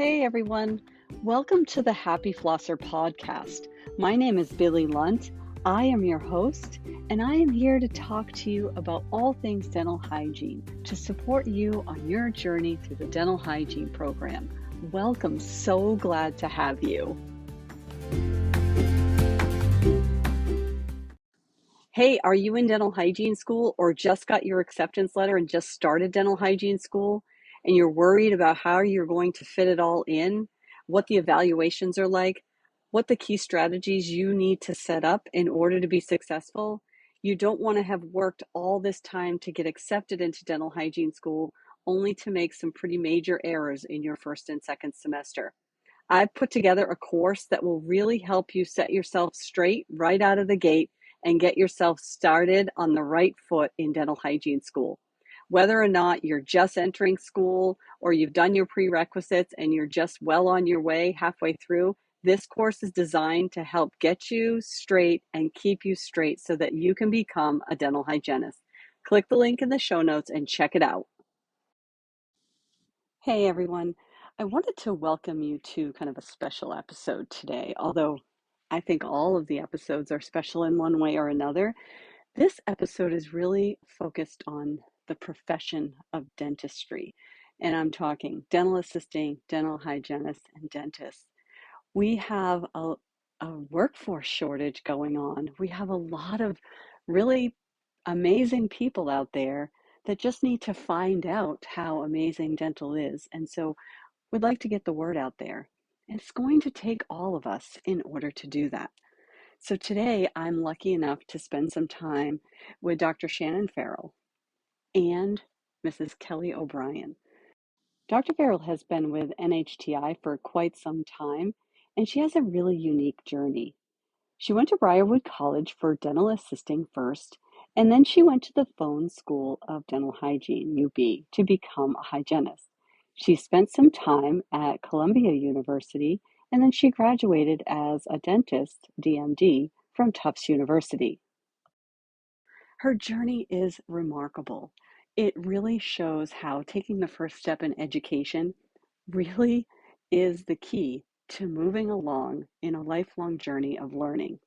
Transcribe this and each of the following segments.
Hey everyone, welcome to the Happy Flosser podcast. My name is Billy Lunt. I am your host, and I am here to talk to you about all things dental hygiene to support you on your journey through the dental hygiene program. Welcome, so glad to have you. Hey, are you in dental hygiene school or just got your acceptance letter and just started dental hygiene school and you're worried about how you're going to fit it all in, what the evaluations are like, what the key strategies you need to set up in order to be successful? You don't want to have worked all this time to get accepted into dental hygiene school only to make some pretty major errors in your first and second semester. I've put together a course that will really help you set yourself straight right out of the gate and get yourself started on the right foot in dental hygiene school. Whether or not you're just entering school or you've done your prerequisites and you're just well on your way halfway through, this course is designed to help get you straight and keep you straight so that you can become a dental hygienist. Click the link in the show notes and check it out. Hey everyone, I wanted to welcome you to kind of a special episode today. Although I think all of the episodes are special in one way or another, this episode is really focused on the profession of dentistry. And I'm talking dental assisting, dental hygienists, and dentists. We have a workforce shortage going on. We have a lot of really amazing people out there that just need to find out how amazing dental is. And so we'd like to get the word out there. And it's going to take all of us in order to do that. So today I'm lucky enough to spend some time with Dr. Shannon Farrell and Mrs. Kelly O'Brien. Dr. Farrell has been with NHTI for quite some time, and she has a really unique journey. She went to Briarwood College for dental assisting first, and then she went to the Phone School of Dental Hygiene, UB, to become a hygienist. She spent some time at Columbia University, and then she graduated as a dentist, DMD, from Tufts University. Her journey is remarkable. It really shows how taking the first step in education really is the key to moving along in a lifelong journey of learning.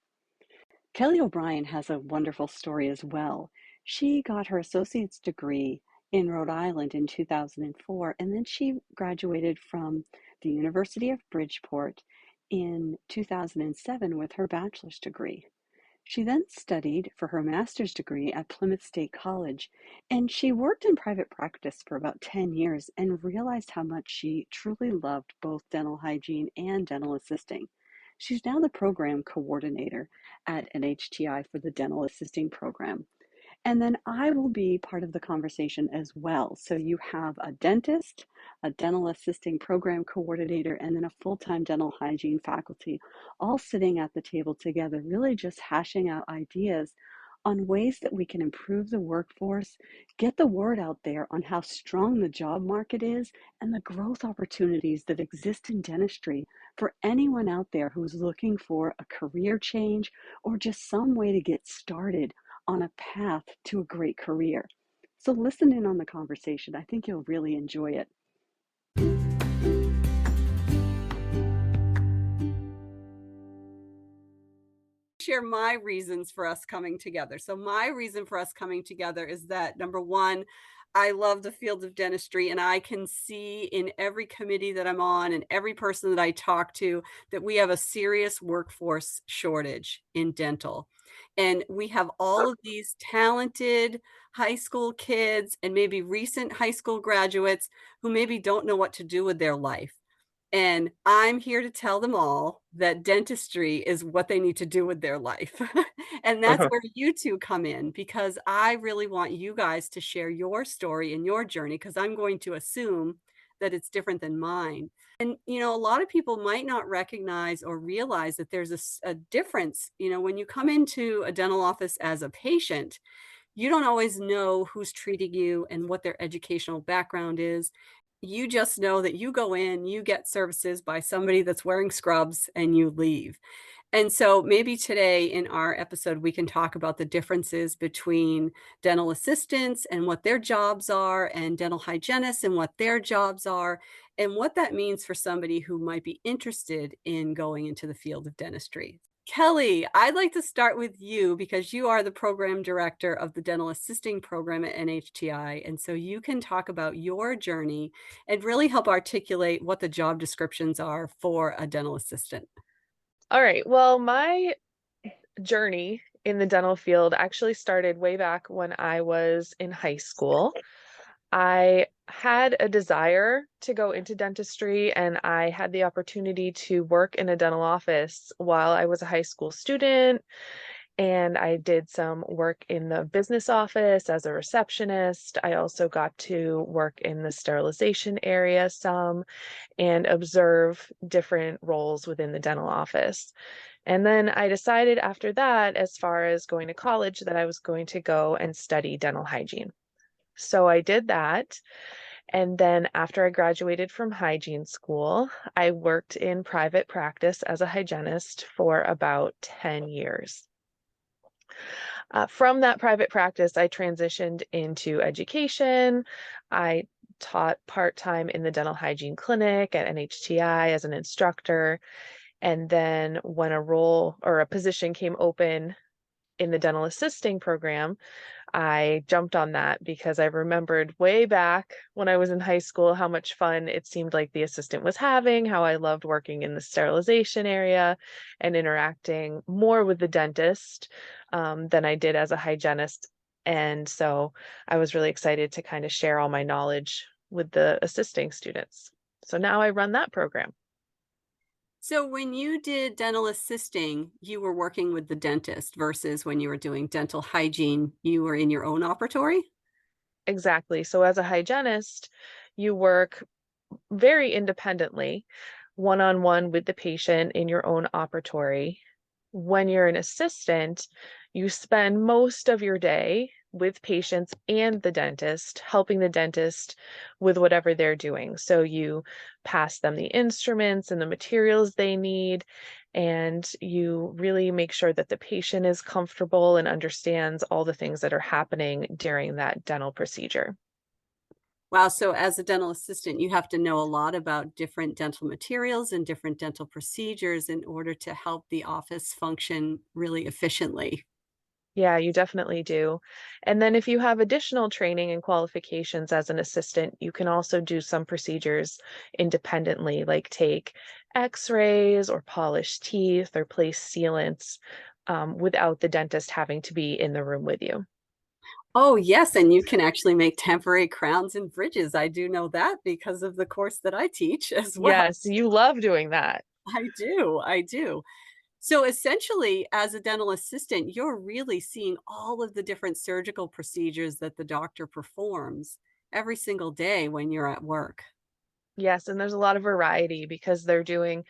Kelly O'Brien has a wonderful story as well. She got her associate's degree in Rhode Island in 2004, and then she graduated from the University of Bridgeport in 2007 with her bachelor's degree. She then studied for her master's degree at Plymouth State College, and she worked in private practice for about 10 years and realized how much she truly loved both dental hygiene and dental assisting. She's now the program coordinator at NHTI for the dental assisting program. And then I will be part of the conversation as well. So you have a dentist, a dental assisting program coordinator, and then a full-time dental hygiene faculty, all sitting at the table together, really just hashing out ideas on ways that we can improve the workforce, get the word out there on how strong the job market is, and the growth opportunities that exist in dentistry for anyone out there who's looking for a career change or just some way to get started on a path to a great career. So listen in on the conversation. I think you'll really enjoy it. Share my reasons for us coming together. So my reason for us coming together is that, number one, I love the field of dentistry, and I can see in every committee that I'm on and every person that I talk to that we have a serious workforce shortage in dental. And we have all of these talented high school kids and maybe recent high school graduates who maybe don't know what to do with their life. And I'm here to tell them all that dentistry is what they need to do with their life. And that's where you two come in, because I really want you guys to share your story and your journey, because I'm going to assume that it's different than mine. And, a lot of people might not recognize or realize that there's a difference. When you come into a dental office as a patient, you don't always know who's treating you and what their educational background is. You just know that you go in, you get services by somebody that's wearing scrubs, and you leave. And so maybe today in our episode, we can talk about the differences between dental assistants and what their jobs are, and dental hygienists and what their jobs are, and what that means for somebody who might be interested in going into the field of dentistry. Kelly, I'd like to start with you because you are the program director of the dental assisting program at NHTI. And so you can talk about your journey and really help articulate what the job descriptions are for a dental assistant. All right. Well, my journey in the dental field actually started way back when I was in high school. I had a desire to go into dentistry, and I had the opportunity to work in a dental office while I was a high school student. And I did some work in the business office as a receptionist. I also got to work in the sterilization area some and observe different roles within the dental office. And then I decided after that, as far as going to college, that I was going to go and study dental hygiene. So I did that. And then after I graduated from hygiene school, I worked in private practice as a hygienist for about 10 years. From that private practice, I transitioned into education. I taught part-time in the dental hygiene clinic at NHTI as an instructor. And then when a role or a position came open in the dental assisting program, I jumped on that because I remembered way back when I was in high school how much fun it seemed like the assistant was having, how I loved working in the sterilization area and interacting more with the dentist than I did as a hygienist. And so I was really excited to kind of share all my knowledge with the assisting students. So now I run that program. So when you did dental assisting, you were working with the dentist versus when you were doing dental hygiene, you were in your own operatory? Exactly. So as a hygienist, you work very independently, one on one with the patient in your own operatory. When you're an assistant, you spend most of your day with patients and the dentist, helping the dentist with whatever they're doing. So you pass them the instruments and the materials they need, and you really make sure that the patient is comfortable and understands all the things that are happening during that dental procedure. Wow, so as a dental assistant, you have to know a lot about different dental materials and different dental procedures in order to help the office function really efficiently. Yeah, you definitely do. And then if you have additional training and qualifications as an assistant, you can also do some procedures independently, like take x-rays or polish teeth or place sealants without the dentist having to be in the room with you. Oh, yes, and you can actually make temporary crowns and bridges. I do know that because of the course that I teach as well. Yes, you love doing that. I do, I do. So essentially, as a dental assistant, you're really seeing all of the different surgical procedures that the doctor performs every single day when you're at work. Yes, and there's a lot of variety because they're doing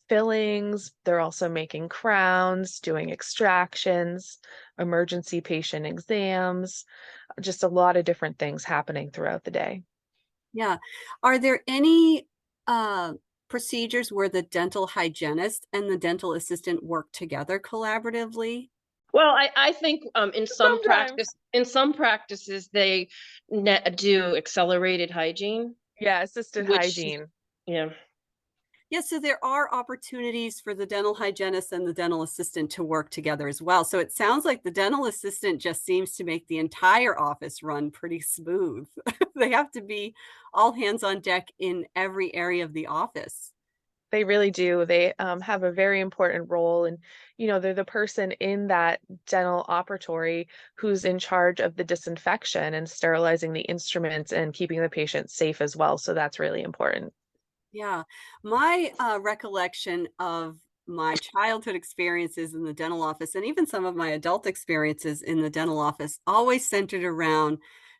fillings, they're also making crowns, doing extractions, emergency patient exams, just a lot of different things happening throughout the day. Yeah. Are there any uh, procedures where the dental hygienist and the dental assistant work together collaboratively? Well, I think Sometimes. in some practices they do accelerated hygiene, Yeah, assisted which hygiene. yeah. Yeah, so there are opportunities for the dental hygienist and the dental assistant to work together as well. So it sounds like the dental assistant just seems to make the entire office run pretty smooth. They have to be all hands on deck in every area of the office. They really do. They have a very important role, and they're the person in that dental operatory who's in charge of the disinfection and sterilizing the instruments and keeping the patient safe as well. So that's really important. Yeah. My recollection of my childhood experiences in the dental office and even some of my adult experiences in the dental office always centered around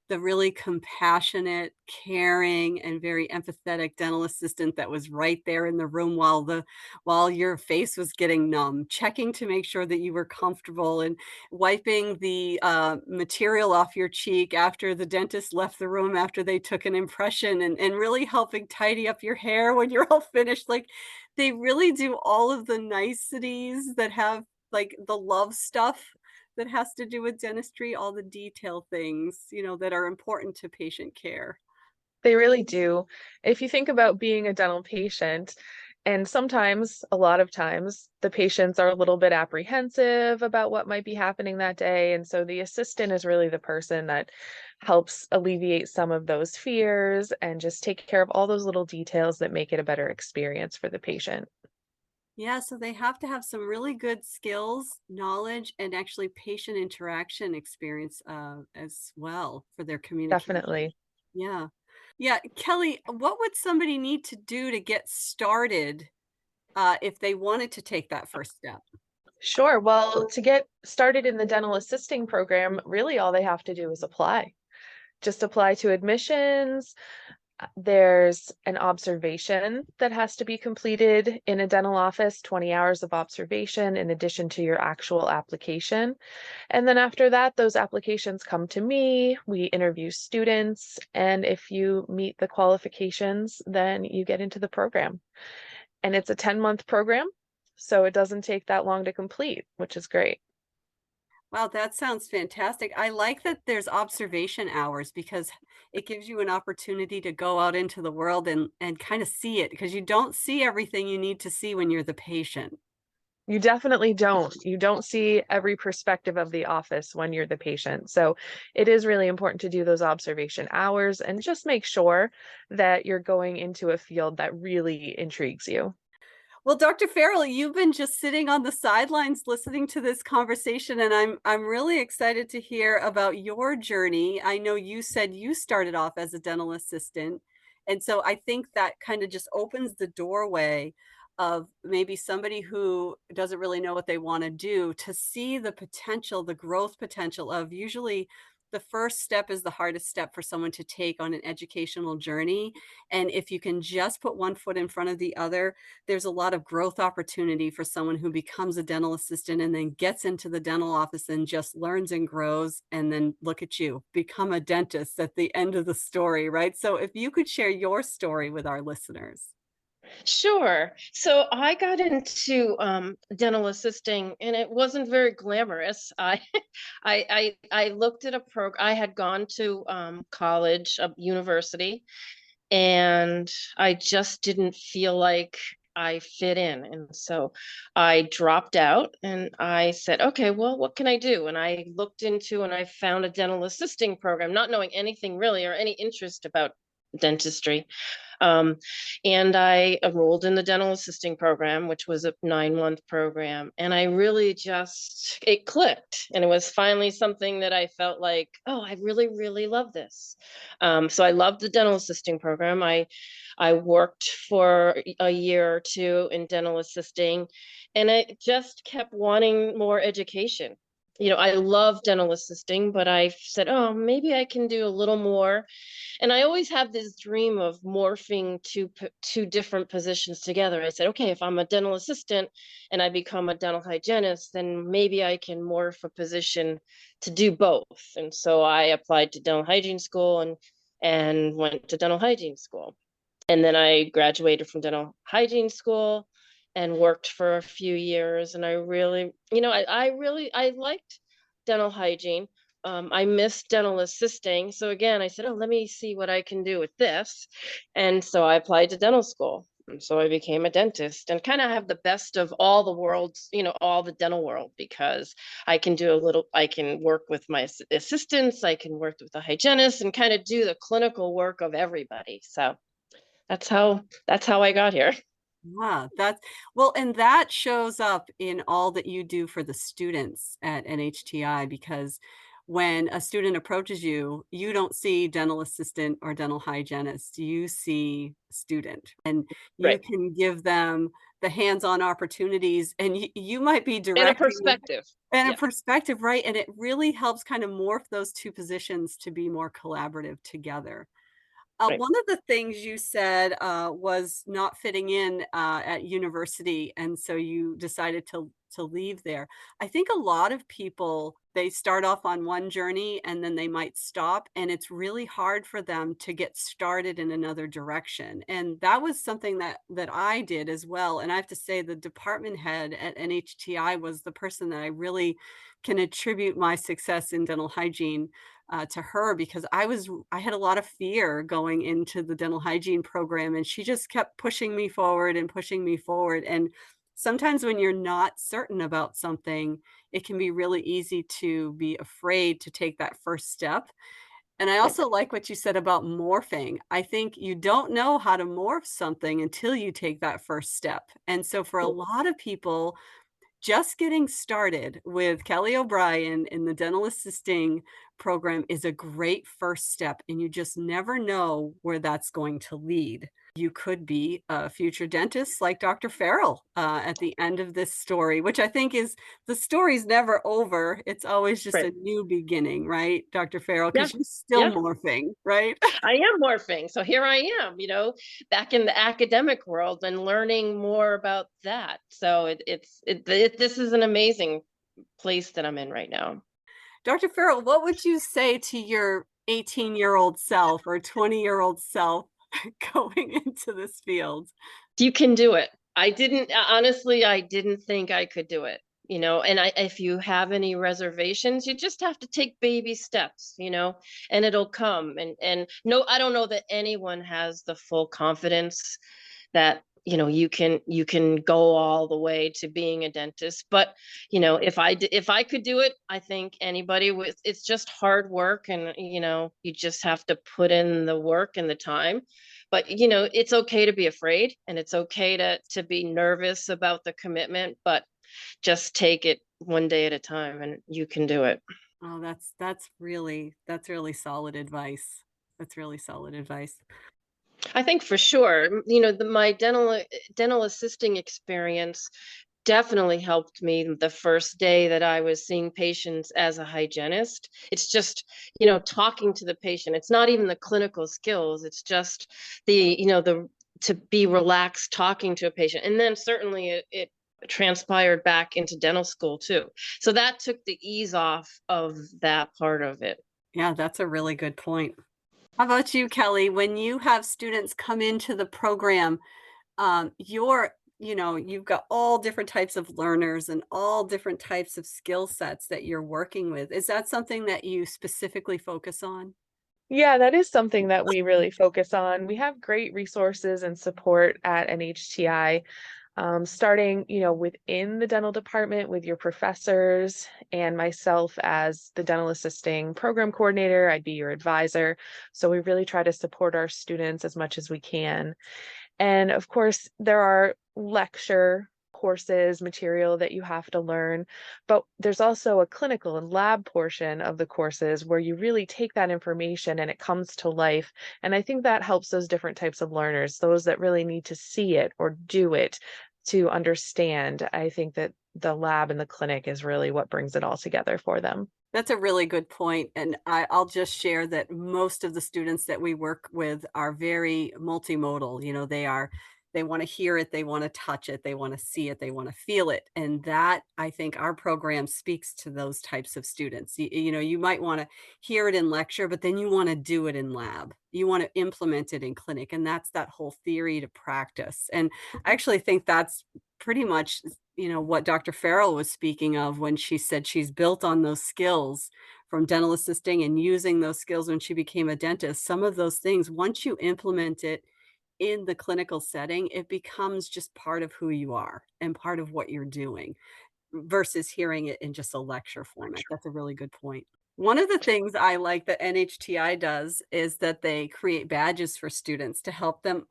the really compassionate, caring, and very empathetic dental assistant that was right there in the room while your face was getting numb, checking to make sure that you were comfortable and wiping the material off your cheek after the dentist left the room after they took an impression and really helping tidy up your hair when you're all finished. Like they really do all of the niceties that have like the love stuff that has to do with dentistry, all the detail things, that are important to patient care. They really do. If you think about being a dental patient, and sometimes, a lot of times, the patients are a little bit apprehensive about what might be happening that day. And so the assistant is really the person that helps alleviate some of those fears and just take care of all those little details that make it a better experience for the patient. Yeah, so they have to have some really good skills, knowledge, and actually patient interaction experience as well for their communication. Definitely. Yeah. Yeah. Kelly, what would somebody need to do to get started if they wanted to take that first step? Sure. Well, to get started in the dental assisting program, really all they have to do is apply. Just apply to admissions. There's an observation that has to be completed in a dental office, 20 hours of observation in addition to your actual application. And then after that, those applications come to me. We interview students. And if you meet the qualifications, then you get into the program. And it's a 10-month program. So it doesn't take that long to complete, which is great. Wow, that sounds fantastic. I like that there's observation hours because it gives you an opportunity to go out into the world and kind of see it because you don't see everything you need to see when you're the patient. You definitely don't. You don't see every perspective of the office when you're the patient. So it is really important to do those observation hours and just make sure that you're going into a field that really intrigues you. Well, Dr. Farrell, you've been just sitting on the sidelines listening to this conversation, and I'm really excited to hear about your journey. I know you said you started off as a dental assistant, and so I think that kind of just opens the doorway of maybe somebody who doesn't really know what they want to do to see the potential, the growth potential of usually the first step is the hardest step for someone to take on an educational journey. And if you can just put one foot in front of the other, there's a lot of growth opportunity for someone who becomes a dental assistant and then gets into the dental office and just learns and grows. And then look at you, become a dentist at the end of the story, right? So if you could share your story with our listeners. Sure. So I got into dental assisting, and it wasn't very glamorous. I looked at a program. I had gone to college, university, and I just didn't feel like I fit in. And so I dropped out and I said, okay, well, what can I do? And I looked into and I found a dental assisting program, not knowing anything really or any interest about dentistry. Um, and I enrolled in the dental assisting program, which was a 9-month program. And I really just, it clicked. And it was finally something that I felt like, oh, I really, really love this. So I loved the dental assisting program. I worked for a year or two in dental assisting, and I just kept wanting more education. I love dental assisting, but I said, oh, maybe I can do a little more. And I always have this dream of morphing two different positions together. I said, okay, if I'm a dental assistant and I become a dental hygienist, then maybe I can morph a position to do both. And so I applied to dental hygiene school and went to dental hygiene school. And then I graduated from dental hygiene school and worked for a few years. And I really, I liked dental hygiene. I missed dental assisting. So again, I said, oh, let me see what I can do with this. And so I applied to dental school. And so I became a dentist and kind of have the best of all the worlds, all the dental world, because I can work with my assistants, I can work with the hygienist and kind of do the clinical work of everybody. So that's how I got here. Yeah, that's well, and that shows up in all that you do for the students at NHTI because when a student approaches you, you don't see dental assistant or dental hygienist, you see student, and you Right. can give them the hands-on opportunities, and you might be And a directing them perspective. and a Yeah. perspective, right? And it really helps kind of morph those two positions to be more collaborative together. Right. One of the things you said was not fitting in at university, and so you decided to leave there. I think a lot of people, they start off on one journey and then they might stop, and it's really hard for them to get started in another direction. And that was something that I did as well. And I have to say, the department head at NHTI was the person that I really can attribute my success in dental hygiene to her, because I had a lot of fear going into the dental hygiene program, and she just kept pushing me forward and pushing me forward. And sometimes when you're not certain about something, it can be really easy to be afraid to take that first step. And I Right. also like what you said about morphing. I think you don't know how to morph something until you take that first step. And so for a lot of people, just getting started with Kelly O'Brien in the dental assisting program is a great first step, and you just never know where that's going to lead. You could be a future dentist like Dr. Farrell at the end of this story, which I think is, the story's never over. It's always just Right. a new beginning, right, Dr. Farrell? Yeah. Because you're still Yeah. morphing, right? I am morphing. So here I am, back in the academic world and learning more about that. So this is an amazing place that I'm in right now. Dr. Farrell, what would you say to your 18-year-old self or 20-year-old self going into this field? You can do it. Honestly, I didn't think I could do it. And if you have any reservations, you just have to take baby steps, and it'll come. And no, I don't know that anyone has the full confidence that you can go all the way to being a dentist. But if I could do it, I think anybody with it's just hard work, and you just have to put in the work and the time. But it's okay to be afraid, and it's okay to be nervous about the commitment, but just take it one day at a time, and you can do it. Oh, that's really solid advice. That's really solid advice. I think for sure, my dental assisting experience definitely helped me the first day that I was seeing patients as a hygienist. It's just, talking to the patient. It's not even the clinical skills. It's just the to be relaxed talking to a patient. And then certainly it transpired back into dental school too. So that took the ease off of that part of it. Yeah, that's a really good point. How about you, Kelly? When you have students come into the program, you've got all different types of learners and all different types of skill sets that you're working with. Is that something that you specifically focus on? Yeah, that is something that we really focus on. We have great resources and support at NHTI, starting, within the dental department with your professors and myself as the dental assisting program coordinator. I'd be your advisor. So we really try to support our students as much as we can. And of course, there are lecture courses, material that you have to learn, but there's also a clinical and lab portion of the courses where you really take that information and it comes to life. And I think that helps those different types of learners, those that really need to see it or do it to understand. I think that the lab and the clinic is really what brings it all together for them. That's a really good point, and I'll just share that most of the students that we work with are very multimodal. They want to hear it, they want to touch it, they want to see it, they want to feel it, and that, I think, our program speaks to those types of students. You might want to hear it in lecture, but then you want to do it in lab. You want to implement it in clinic, and that's that whole theory to practice. And I actually think that's pretty much what Dr. Farrell was speaking of when she said she's built on those skills from dental assisting and using those skills when she became a dentist. Some of those things, once you implement it in the clinical setting, it becomes just part of who you are and part of what you're doing versus hearing it in just a lecture format. That's a really good point. One of the things I like that NHTI does is that they create badges for students to help them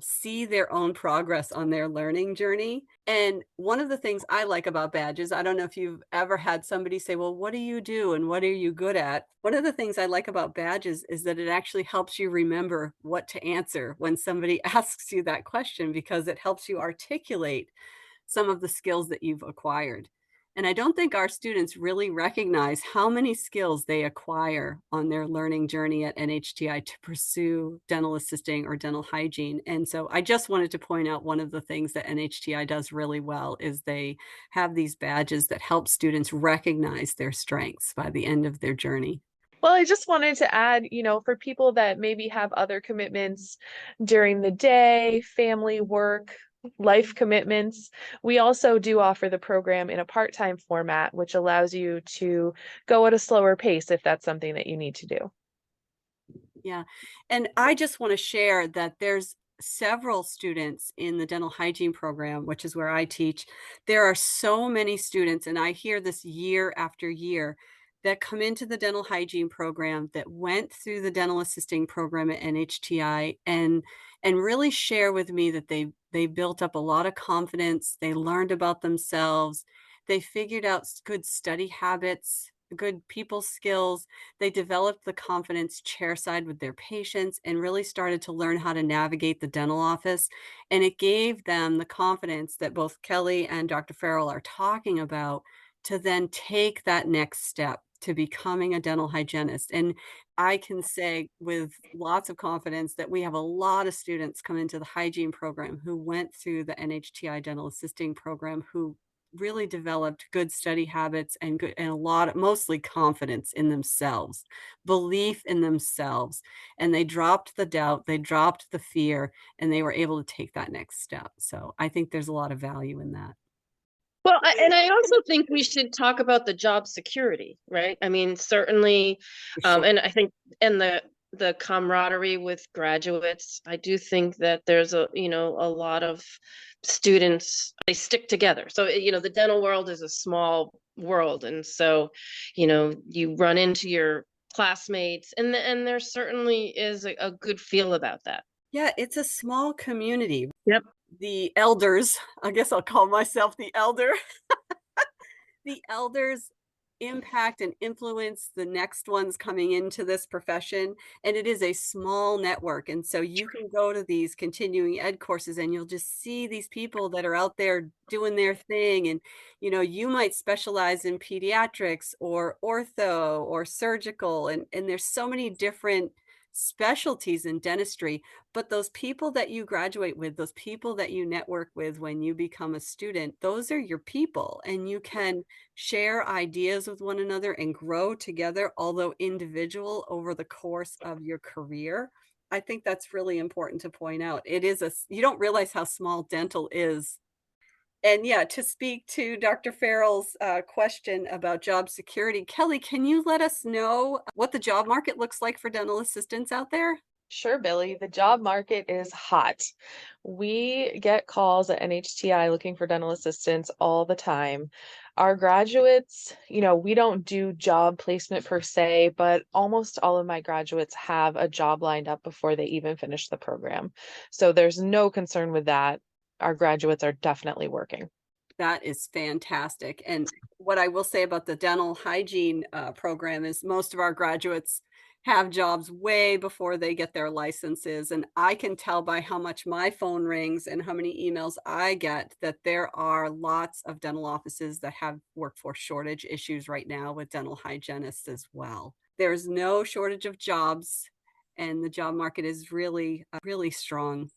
see their own progress on their learning journey. And one of the things I like about badges, I don't know if you've ever had somebody say, well, what do you do and what are you good at? One of the things I like about badges is that it actually helps you remember what to answer when somebody asks you that question because it helps you articulate some of the skills that you've acquired. And I don't think our students really recognize how many skills they acquire on their learning journey at NHTI to pursue dental assisting or dental hygiene. And so I just wanted to point out one of the things that NHTI does really well is they have these badges that help students recognize their strengths by the end of their journey. Well, I just wanted to add, for people that maybe have other commitments during the day, family, work, life commitments, we also do offer the program in a part-time format, which allows you to go at a slower pace if that's something that you need to do. Yeah. And I just want to share that there's several students in the dental hygiene program, which is where I teach. There are so many students, and I hear this year after year, that come into the dental hygiene program that went through the dental assisting program at NHTI and really share with me that they built up a lot of confidence, they learned about themselves, they figured out good study habits, good people skills, they developed the confidence chairside with their patients and really started to learn how to navigate the dental office. And it gave them the confidence that both Kelly and Dr. Farrell are talking about to then take that next step to becoming a dental hygienist. And I can say with lots of confidence that we have a lot of students come into the hygiene program who went through the NHTI dental assisting program who really developed good study habits and good and a lot of mostly confidence in themselves, belief in themselves, and they dropped the doubt, they dropped the fear, and they were able to take that next step. So I think there's a lot of value in that. Well, and I also think we should talk about the job security, right? I mean, certainly, For sure. and I think, and the camaraderie with graduates, I do think that there's a lot of students, they stick together. So, the dental world is a small world. And so, you run into your classmates and there certainly is a good feel about that. Yeah, it's a small community. Yep. The elders, I guess I'll call myself the elder, the elders impact and influence the next ones coming into this profession, and it is a small network, and so you can go to these continuing ed courses and you'll just see these people that are out there doing their thing, and you might specialize in pediatrics or ortho or surgical, and there's so many different specialties in dentistry, but those people that you graduate with, those people that you network with when you become a student, those are your people, and you can share ideas with one another and grow together, although individual over the course of your career. I think that's really important to point out. You don't realize how small dental is. And yeah, to speak to Dr. Farrell's question about job security, Kelly, can you let us know what the job market looks like for dental assistants out there? Sure, Billy. The job market is hot. We get calls at NHTI looking for dental assistants all the time. Our graduates, we don't do job placement per se, but almost all of my graduates have a job lined up before they even finish the program. So there's no concern with that. Our graduates are definitely working. That is fantastic. And what I will say about the dental hygiene program is most of our graduates have jobs way before they get their licenses. And I can tell by how much my phone rings and how many emails I get that there are lots of dental offices that have workforce shortage issues right now with dental hygienists as well. There's no shortage of jobs, and the job market is really strong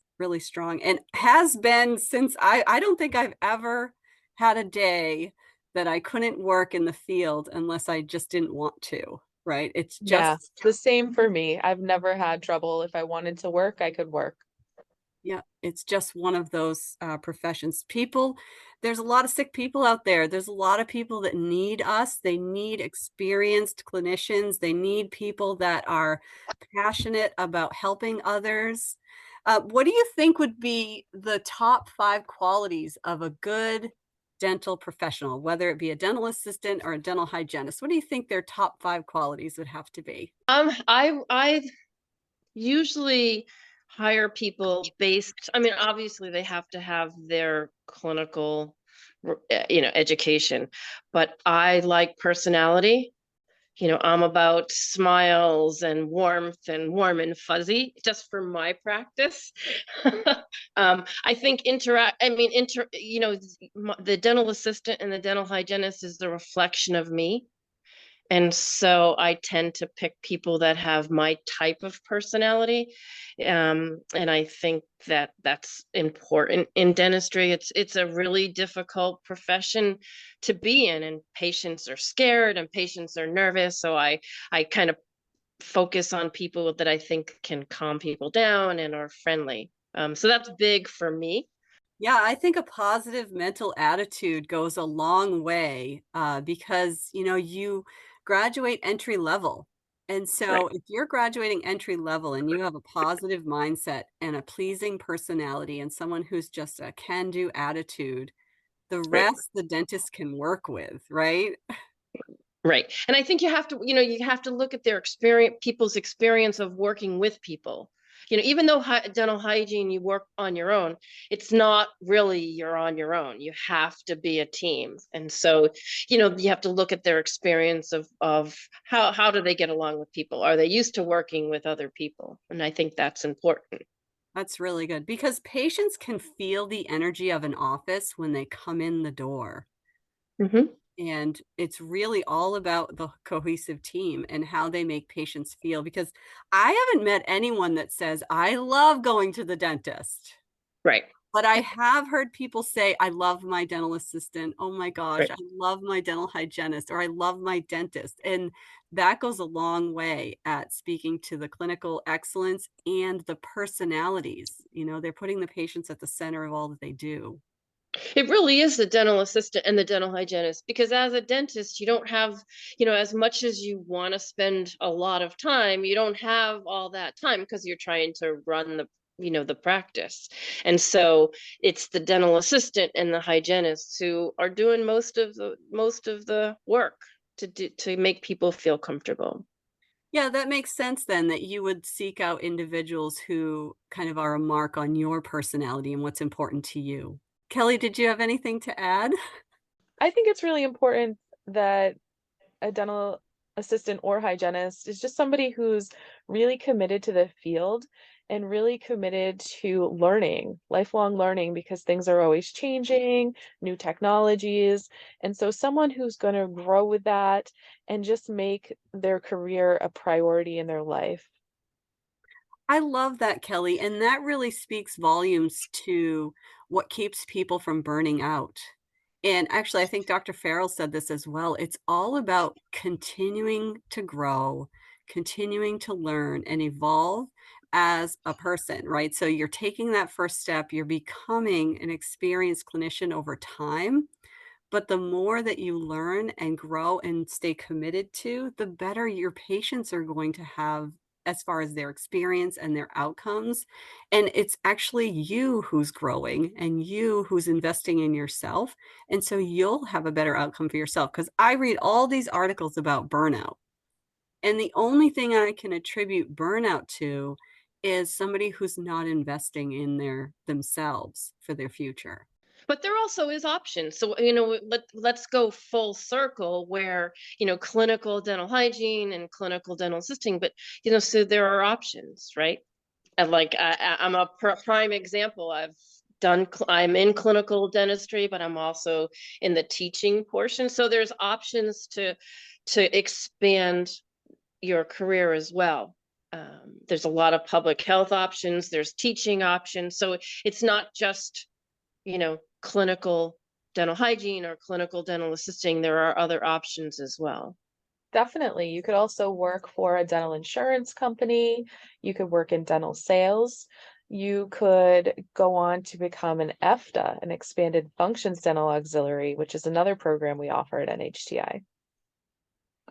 and has been since I don't think I've ever had a day that I couldn't work in the field unless I just didn't want to, right? It's Yeah, just, the same for me. I've never had trouble. If I wanted to work, I could work. yeah, it's just one of those professions. There's a lot of sick people out there. There's a lot of people that need us. They need experienced clinicians. They need people that are passionate about helping others. What do you think would be the top 5 qualities of a good dental professional, whether it be a dental assistant or a dental hygienist? What do you think their top 5 qualities would have to be? I usually hire people based, I mean, obviously they have to have their clinical, education, but I like personality. I'm about smiles and warmth and warm and fuzzy just for my practice. I think the dental assistant and the dental hygienist is the reflection of me. And so I tend to pick people that have my type of personality. And I think that that's important in dentistry. It's a really difficult profession to be in, and patients are scared and patients are nervous. So I kind of focus on people that I think can calm people down and are friendly. So that's big for me. Yeah, I think a positive mental attitude goes a long way, because, you graduate entry level. And Right, so if you're graduating entry level and you have a positive mindset and a pleasing personality and someone who's just a can-do attitude, the right. rest the dentist can work with, right? Right. And I think you have to look at their experience, people's experience of working with people. Even though dental hygiene, you work on your own, it's not really you're on your own. You have to be a team. And so, you have to look at their experience of how do they get along with people? Are they used to working with other people? And I think that's important. That's really good because patients can feel the energy of an office when they come in the door. Hmm. And it's really all about the cohesive team and how they make patients feel because I haven't met anyone that says, "I love going to the dentist." Right. But I have heard people say, "I love my dental assistant. Oh my gosh, Right. I love my dental hygienist," or "I love my dentist." And that goes a long way at speaking to the clinical excellence and the personalities. They're putting the patients at the center of all that they do. It really is the dental assistant and the dental hygienist, because as a dentist, you don't have, as much as you want to spend a lot of time, you don't have all that time because you're trying to run the practice. And so it's the dental assistant and the hygienists who are doing most of the work to make people feel comfortable. Yeah, that makes sense then that you would seek out individuals who kind of are a mark on your personality and what's important to you. Kelly, did you have anything to add? I think it's really important that a dental assistant or hygienist is just somebody who's really committed to the field and really committed to learning, lifelong learning, because things are always changing, new technologies. And so someone who's going to grow with that and just make their career a priority in their life. I love that, Kelly, and that really speaks volumes to what keeps people from burning out. And actually, I think Dr. Farrell said this as well. It's all about continuing to grow, continuing to learn and evolve as a person, right? So you're taking that first step, you're becoming an experienced clinician over time. But the more that you learn and grow and stay committed to, the better your patients are going to have as far as their experience and their outcomes. And it's actually you who's growing and you who's investing in yourself. And so you'll have a better outcome for yourself. Because I read all these articles about burnout. And the only thing I can attribute burnout to is somebody who's not investing in themselves for their future. But there also is options. So, let's go full circle where, clinical dental hygiene and clinical dental assisting, but, so there are options, right? And like, I'm a prime example. I'm in clinical dentistry, but I'm also in the teaching portion. So there's options to expand your career as well. There's a lot of public health options, there's teaching options. So it's not just, clinical dental hygiene or clinical dental assisting. There are other options as well. Definitely. You could also work for a dental insurance company. You could work in dental sales. You could go on to become an EFTA, an expanded functions dental auxiliary, which is another program we offer at NHTI.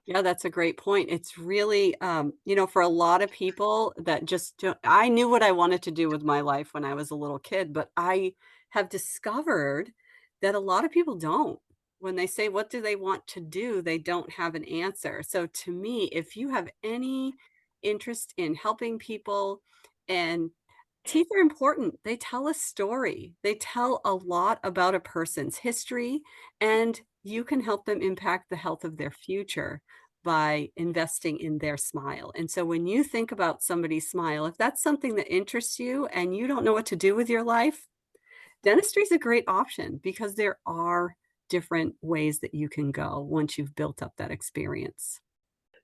Yeah, that's a great point. It's really, for a lot of people that just don't, I knew what I wanted to do with my life when I was a little kid, but I have discovered that a lot of people don't. When they say, what do they want to do? They don't have an answer. So to me, if you have any interest in helping people, and teeth are important. They tell a story. They tell a lot about a person's history, and you can help them impact the health of their future by investing in their smile. And so when you think about somebody's smile, if that's something that interests you and you don't know what to do with your life, dentistry is a great option because there are different ways that you can go once you've built up that experience.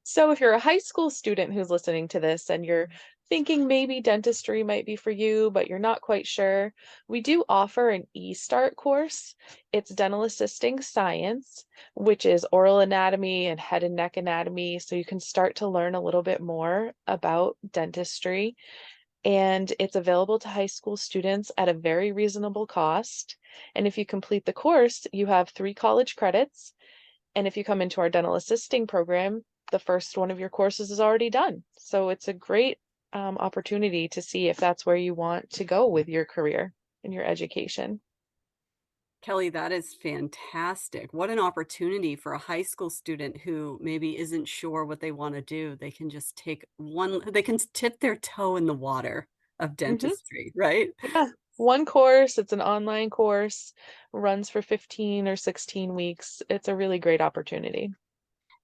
So if you're a high school student who's listening to this and you're thinking maybe dentistry might be for you, but you're not quite sure, we do offer an e-start course. It's dental assisting science, which is oral anatomy and head and neck anatomy. So you can start to learn a little bit more about dentistry. And it's available to high school students at a very reasonable cost. And if you complete the course, you have 3 college credits. And if you come into our dental assisting program, the first one of your courses is already done. So it's a great opportunity to see if that's where you want to go with your career and your education. Kelly, that is fantastic. What an opportunity for a high school student who maybe isn't sure what they want to do. They can just they can tip their toe in the water of Hmm. dentistry, right? Yeah, one course, it's an online course, runs for 15 or 16 weeks. It's a really great opportunity.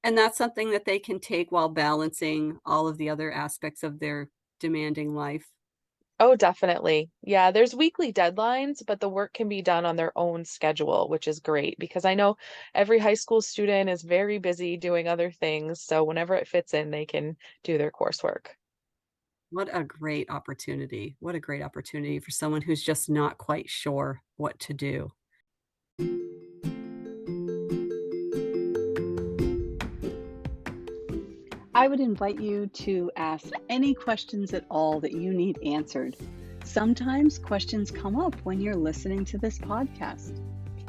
And that's something that they can take while balancing all of the other aspects of their demanding life. Oh, definitely. Yeah, there's weekly deadlines, but the work can be done on their own schedule, which is great because I know every high school student is very busy doing other things. So whenever it fits in, they can do their coursework. What a great opportunity. What a great opportunity for someone who's just not quite sure what to do. I would invite you to ask any questions at all that you need answered. Sometimes questions come up when you're listening to this podcast.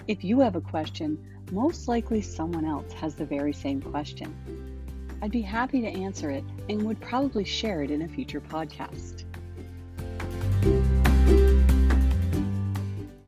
If you have a question, most likely someone else has the very same question. I'd be happy to answer it and would probably share it in a future podcast.